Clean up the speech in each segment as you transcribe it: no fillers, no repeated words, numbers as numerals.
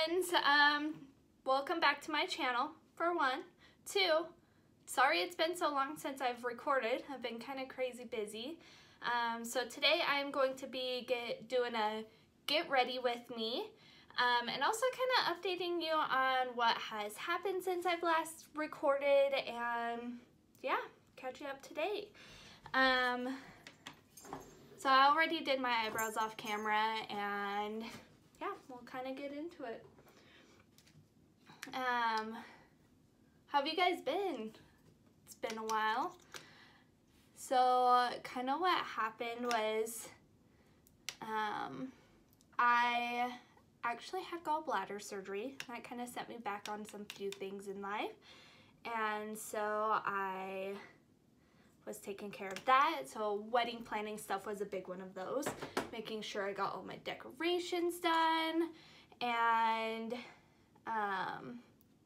friends, welcome back to my channel, for one. Two, sorry it's been so long since I've recorded. I've been kind of crazy busy. So today I'm going to be doing a get ready with me, and also kind of updating you on what has happened since I've last recorded, and yeah, catch you up to date. So I already did my eyebrows off camera, and yeah, we'll kind of get into it. How have you guys been? It's been a while. So kind of what happened was I actually had gallbladder surgery. That kind of set me back on some few things in life, and so I was taking care of that. So wedding planning stuff was a big one of those, making sure I got all my decorations done, and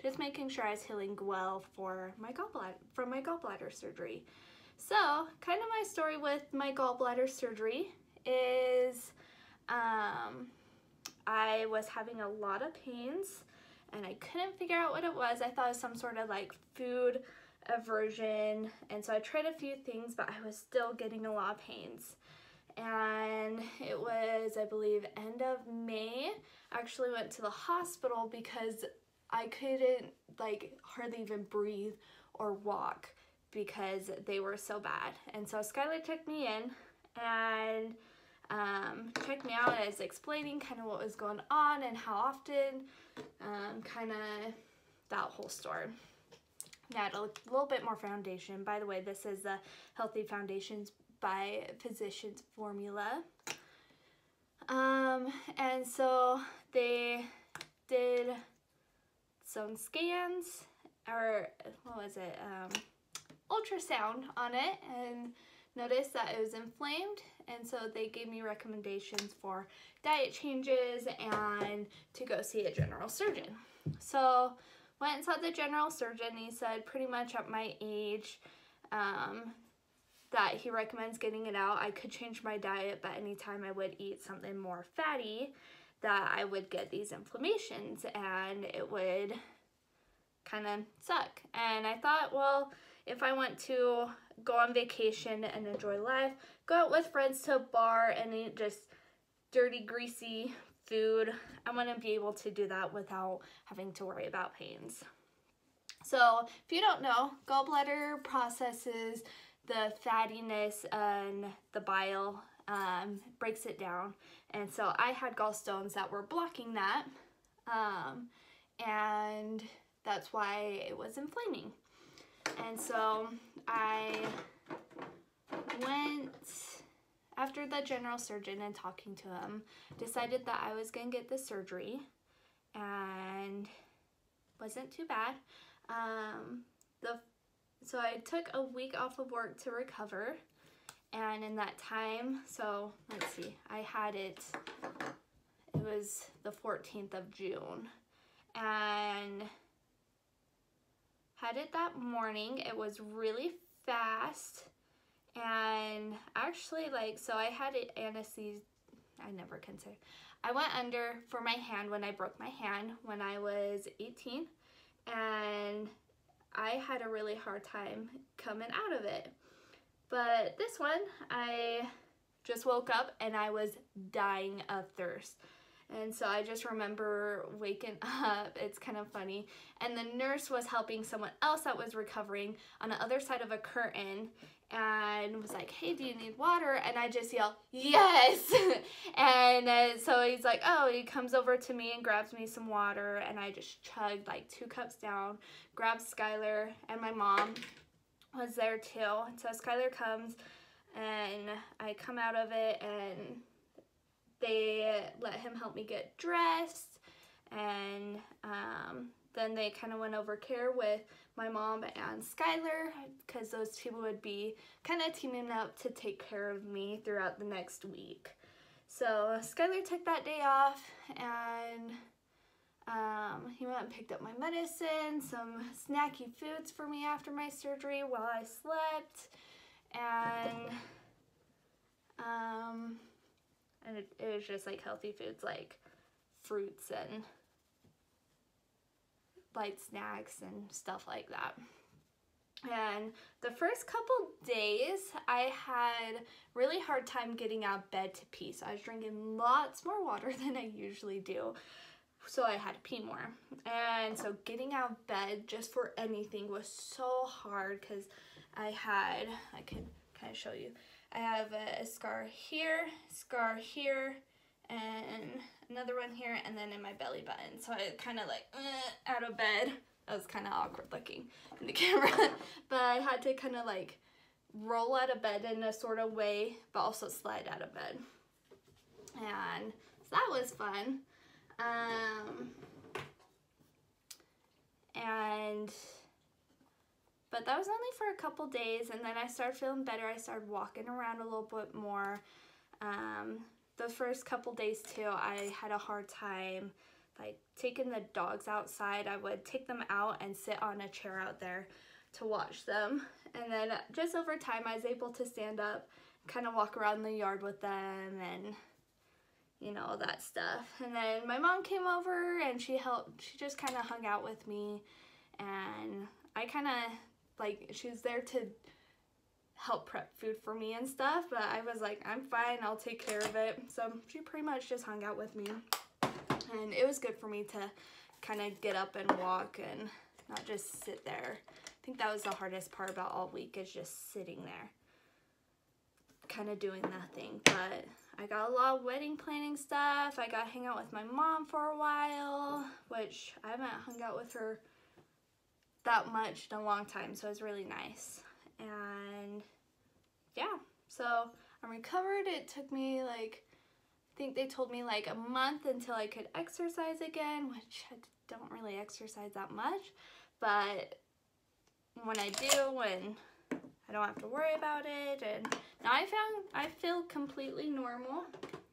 just making sure I was healing well for my gallbladder surgery. So kind of my story with my gallbladder surgery is I was having a lot of pains and I couldn't figure out what it was. I thought it was some sort of like food aversion, and so I tried a few things, but I was still getting a lot of pains. And it was, I believe, end of May. I actually went to the hospital because I couldn't like hardly even breathe or walk because they were so bad. And so Skylar took me in and checked me out. I was explaining kind of what was going on and how often, kind of that whole story. Add a little bit more foundation. By the way, this is the Healthy Foundations by Physicians formula. And so they did some scans, or what was it, ultrasound on it, and noticed that it was inflamed, and so they gave me recommendations for diet changes and to go see a general surgeon. So went and saw the general surgeon. He said pretty much at my age that he recommends getting it out. I could change my diet, but anytime I would eat something more fatty, that I would get these inflammations and it would kind of suck. And I thought, well, if I want to go on vacation and enjoy life, go out with friends to a bar and eat just dirty, greasy food, I want to be able to do that without having to worry about pains. So if you don't know, gallbladder processes the fattiness and the bile, breaks it down, and so I had gallstones that were blocking that, and that's why it was inflaming. And so I went after the general surgeon and talking to him, decided that I was gonna get the surgery, and wasn't too bad. So I took a week off of work to recover, and in that time, so let's see, I had it was the 14th of June, and had it that morning. It was really fast. And actually, like, so I had it anesthesia. I never can say. I went under for my hand when I broke my hand when I was 18, and I had a really hard time coming out of it. But this one, I just woke up and I was dying of thirst. And so I just remember waking up, it's kind of funny, and the nurse was helping someone else that was recovering on the other side of a curtain, and was like, hey, do you need water? And I just yelled, yes! And so he's like, oh, he comes over to me and grabs me some water, and I just chugged like 2 cups down, grabbed Skylar, and my mom was there too. And so Skylar comes, and I come out of it, and they let him help me get dressed, and then they kind of went over care with my mom and Skylar, because those two would be kind of teaming up to take care of me throughout the next week. So Skylar took that day off, and he went and picked up my medicine, some snacky foods for me after my surgery while I slept, and it was just like healthy foods like fruits and light snacks and stuff like that. And the first couple days, I had really hard time getting out of bed to pee. So I was drinking lots more water than I usually do. So I had to pee more. And so getting out of bed just for anything was so hard because I can kind of show you. I have a scar here, and another one here, and then in my belly button. So I kind of like out of bed. That was kind of awkward looking in the camera, but I had to kind of like roll out of bed in a sort of way, but also slide out of bed. And so that was fun. But that was only for a couple days, and then I started feeling better. I started walking around a little bit more. The first couple days too, I had a hard time like taking the dogs outside. I would take them out and sit on a chair out there to watch them. And then just over time, I was able to stand up, kind of walk around the yard with them and, you know, all that stuff. And then my mom came over and she just kind of hung out with me. And I kind of, like, she was there to help prep food for me and stuff. But I was like, I'm fine, I'll take care of it. So she pretty much just hung out with me. And it was good for me to kind of get up and walk and not just sit there. I think that was the hardest part about all week, is just sitting there, kind of doing nothing. But I got a lot of wedding planning stuff. I got to hang out with my mom for a while, which I haven't hung out with her that much in a long time, so it was really nice. And yeah, so I'm recovered. It took me like, I think they told me like a month until I could exercise again, which I don't really exercise that much, but when I do, and I don't have to worry about it. And now I feel completely normal.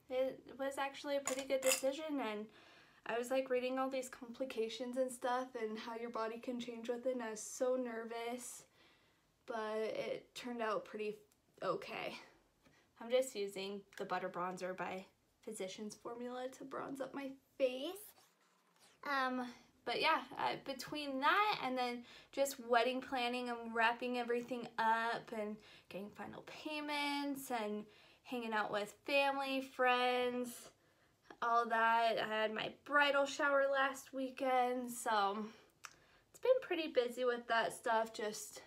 It was actually a pretty good decision, and I was like reading all these complications and stuff and how your body can change with it, and I was so nervous, but it turned out pretty okay. I'm just using the Butter Bronzer by Physicians Formula to bronze up my face. But yeah, between that and then just wedding planning and wrapping everything up and getting final payments and hanging out with family, friends, all that. I had my bridal shower last weekend, so it's been pretty busy with that stuff. Just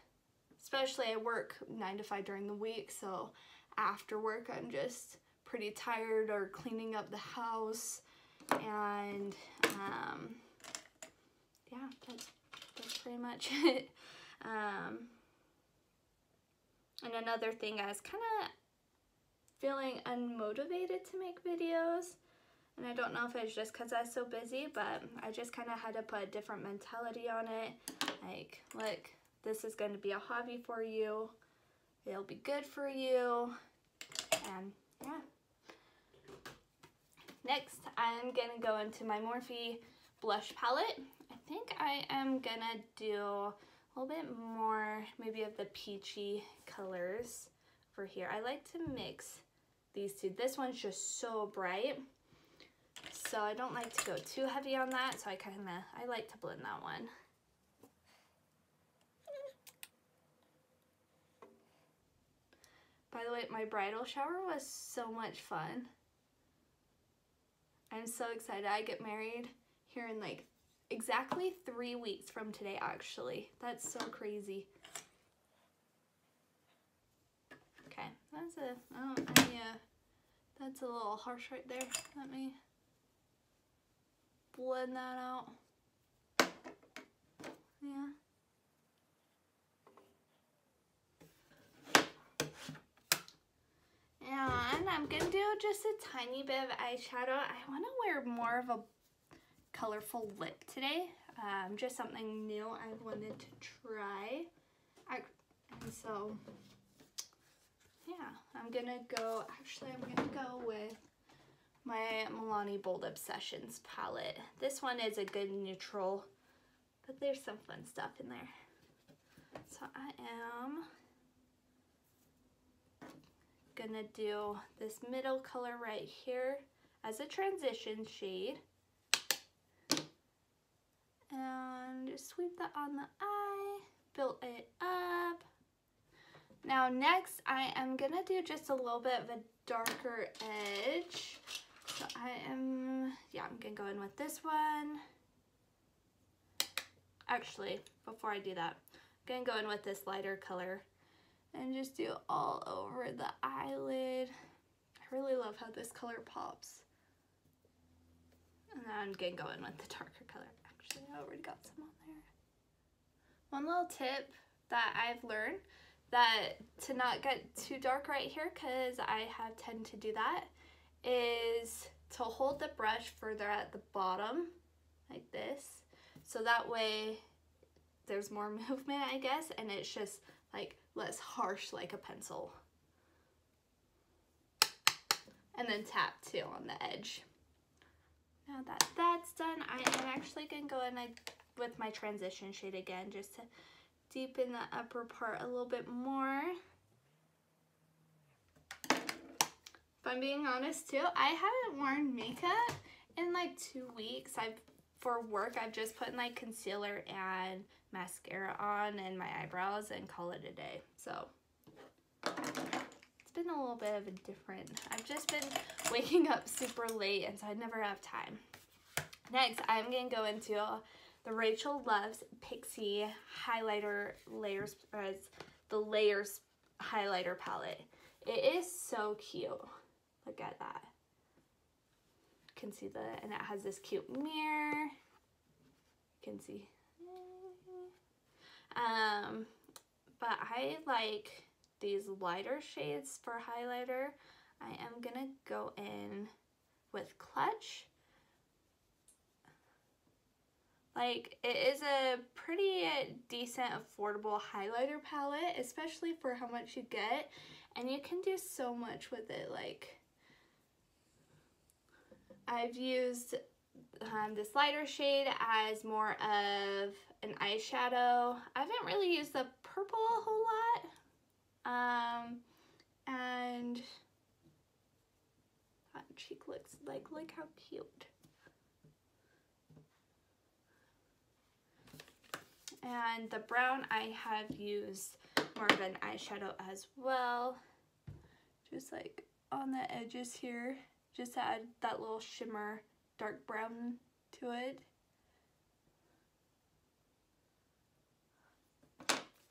especially I work 9 to 5 during the week, so after work I'm just pretty tired, or cleaning up the house, and yeah, that's pretty much it. And another thing, I was kind of feeling unmotivated to make videos, and I don't know if it's just because I was so busy, but I just kind of had to put a different mentality on it. Like, look, this is going to be a hobby for you. It'll be good for you, and yeah. Next, I'm going to go into my Morphe blush palette. I think I am going to do a little bit more maybe of the peachy colors for here. I like to mix these two. This one's just so bright, so I don't like to go too heavy on that, so I like to blend that one. By the way, my bridal shower was so much fun. I'm so excited. I get married here in like exactly 3 weeks from today, actually. That's so crazy. Okay, that's a little harsh right there. Let me blend that out. Yeah. And I'm gonna do just a tiny bit of eyeshadow. I want to wear more of a colorful lip today. Just something new I wanted to try. And so, yeah, I'm gonna go with my Milani Bold Obsessions palette. This one is a good neutral, but there's some fun stuff in there. So I am gonna do this middle color right here as a transition shade, and that on the eye, built it up. Now next I am gonna do just a little bit of a darker edge. So I'm gonna go in with this one. Actually, before I do that, I'm gonna go in with this lighter color and just do all over the eyelid. I really love how this color pops. And then I'm gonna go in with the darker color. Actually, I already got some on there. One little tip that I've learned, that to not get too dark right here, because I tend to do that, is to hold the brush further at the bottom, like this. So that way there's more movement, I guess, and it's just like less harsh like a pencil. And then tap too on the edge. Now that that's done, I am actually going to go in with my transition shade again, just to deepen the upper part a little bit more. If I'm being honest too, I haven't worn makeup in like 2 weeks. For work, I've just put in like concealer and mascara on and my eyebrows and call it a day. So it's been a little bit of a different, I've just been waking up super late, and so I never have time. Next, I'm going to go into the Rachel Loves Pixie highlighter layers, the Layers highlighter palette. It is so cute. Look at that. You can see and it has this cute mirror. You can see. But I like these lighter shades for highlighter. I am gonna go in with Clutch. Like, it is a pretty decent, affordable highlighter palette, especially for how much you get, and you can do so much with it. Like, I've used this lighter shade as more of an eyeshadow. I haven't really used the purple a whole lot. And that cheek looks like, look how cute. And the brown I have used more of an eyeshadow as well. Just like on the edges here. Just to add that little shimmer, dark brown to it.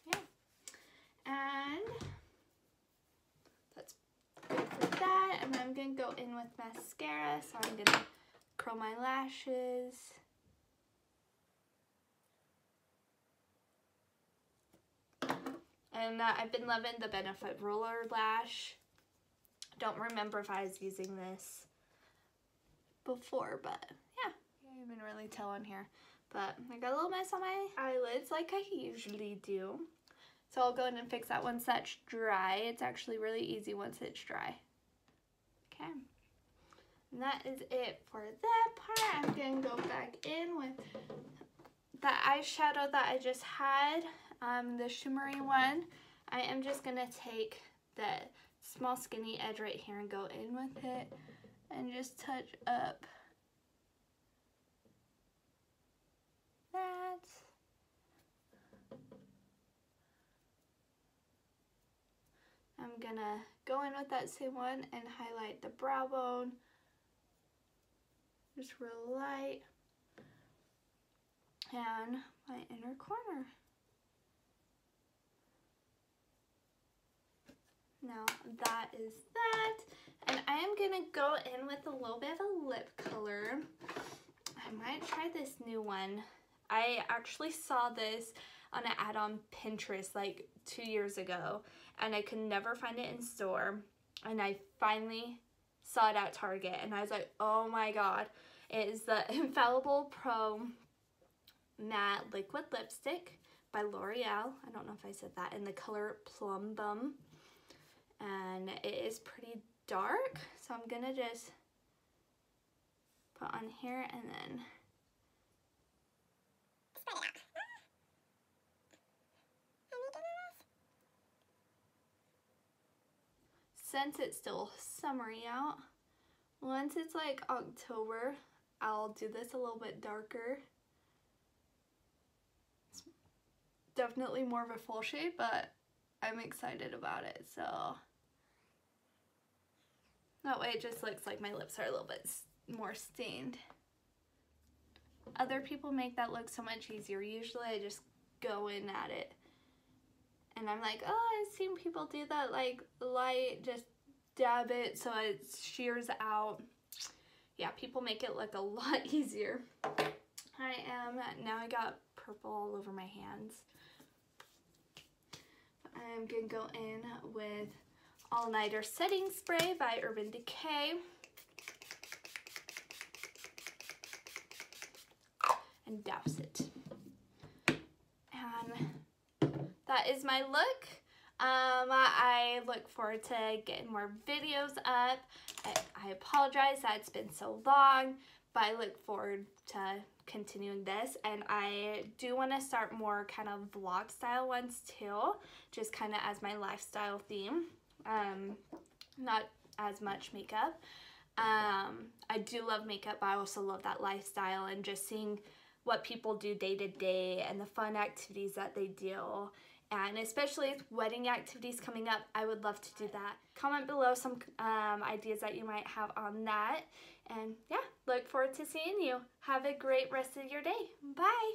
Yeah. And that's good for that. And then I'm going to go in with mascara. So I'm going to curl my lashes. And I've been loving the Benefit Roller Lash. Don't remember if I was using this before, but yeah, you can't even really tell on here. But I got a little mess on my eyelids like I usually do. So I'll go in and fix that once that's dry. It's actually really easy once it's dry. Okay. And that is it for that part. I'm going to go back in with the eyeshadow that I just had, the shimmery one. I am just going to take the small skinny edge right here and go in with it and just touch up that. I'm gonna go in with that same one and highlight the brow bone, just real light, and my inner corner. Now that is that, and I am gonna go in with a little bit of a lip color. I might try this new one. I actually saw this on an ad on Pinterest like 2 years ago, and I could never find it in store, and I finally saw it at Target, and I was like, oh my god. It is the Infallible Pro Matte Liquid Lipstick by L'Oreal. I don't know if I said that, in the color Plum Bum. And it is pretty dark, so I'm gonna just put on here and then since it's still summery out, once it's like October, I'll do this a little bit darker. It's definitely more of a full shade, but I'm excited about it. So that way it just looks like my lips are a little bit more stained. Other people make that look so much easier. Usually I just go in at it and I'm like, oh, I've seen people do that, like light, just dab it so it shears out. Yeah, people make it look a lot easier. Now I got purple all over my hands. I'm gonna go in with All Nighter Setting Spray by Urban Decay. And douse it. And that is my look. I look forward to getting more videos up. I apologize that it's been so long, but I look forward to continuing this, and I do want to start more kind of vlog style ones too, just kind of as my lifestyle theme, not as much makeup. I do love makeup, but I also love that lifestyle and just seeing what people do day to day and the fun activities that they do. And especially with wedding activities coming up, I would love to do that. Comment below some ideas that you might have on that. And yeah, look forward to seeing you. Have a great rest of your day. Bye.